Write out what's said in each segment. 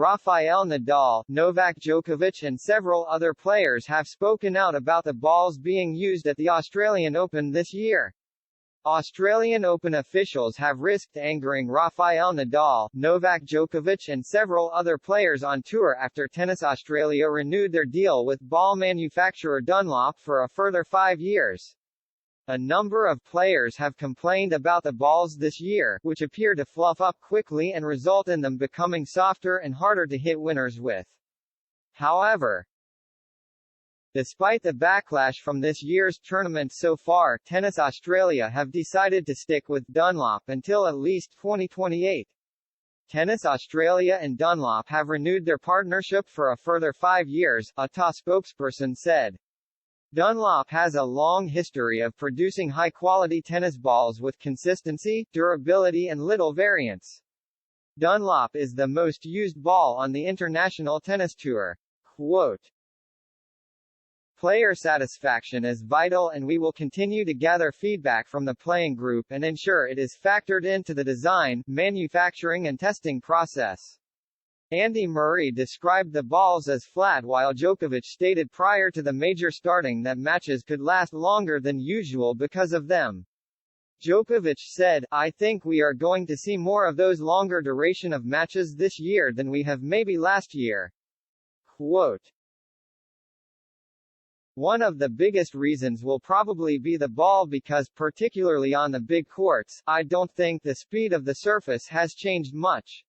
Rafael Nadal, Novak Djokovic and several other players have spoken out about the balls being used at the Australian Open this year. Australian Open officials have risked angering Rafael Nadal, Novak Djokovic and several other players on tour after Tennis Australia renewed their deal with ball manufacturer Dunlop for a further 5 years. A number of players have complained about the balls this year, which appear to fluff up quickly and result in them becoming softer and harder to hit winners with. However, despite the backlash from this year's tournament so far, Tennis Australia have decided to stick with Dunlop until at least 2028. Tennis Australia and Dunlop have renewed their partnership for a further 5 years, a TA spokesperson said. Dunlop has a long history of producing high-quality tennis balls with consistency, durability and little variance. Dunlop is the most used ball on the International Tennis Tour. Quote, "Player satisfaction is vital and we will continue to gather feedback from the playing group and ensure it is factored into the design, manufacturing and testing process." Andy Murray described the balls as flat while Djokovic stated prior to the major starting that matches could last longer than usual because of them. Djokovic said, "I think we are going to see more of those longer duration of matches this year than we have maybe last year." Quote, "One of the biggest reasons will probably be the ball because, particularly on the big courts, I don't think the speed of the surface has changed much.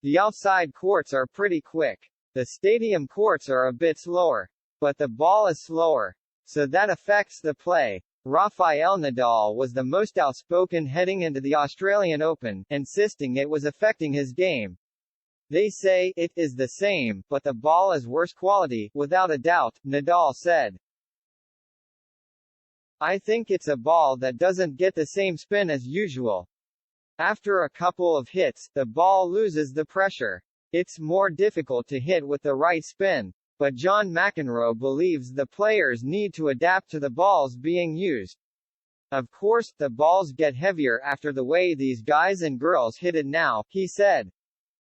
The outside courts are pretty quick. The stadium courts are a bit slower. But the ball is slower. So that affects the play." Rafael Nadal was the most outspoken heading into the Australian Open, insisting it was affecting his game. "They say it is the same, but the ball is worse quality, without a doubt," Nadal said. "I think it's a ball that doesn't get the same spin as usual. After a couple of hits, the ball loses the pressure. It's more difficult to hit with the right spin. But John McEnroe believes the players need to adapt to the balls being used. Of course, the balls get heavier after the way these guys and girls hit it now," he said.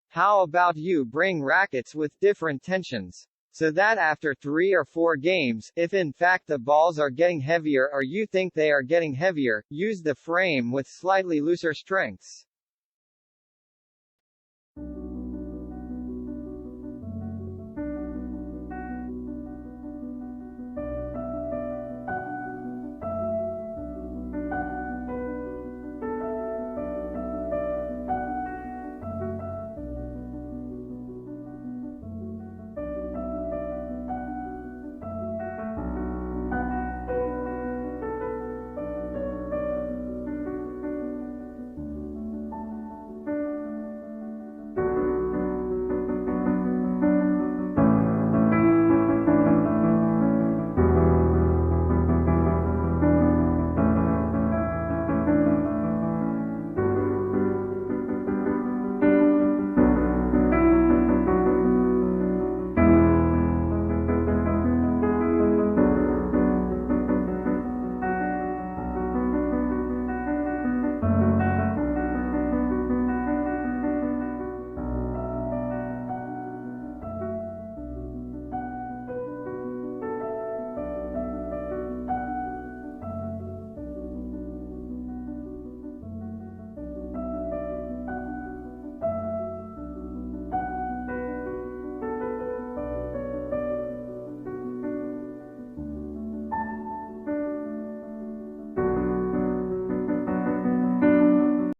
"How about you bring rackets with different tensions? So that after 3 or 4 games, if in fact the balls are getting heavier or you think they are getting heavier, use the frame with slightly looser strengths."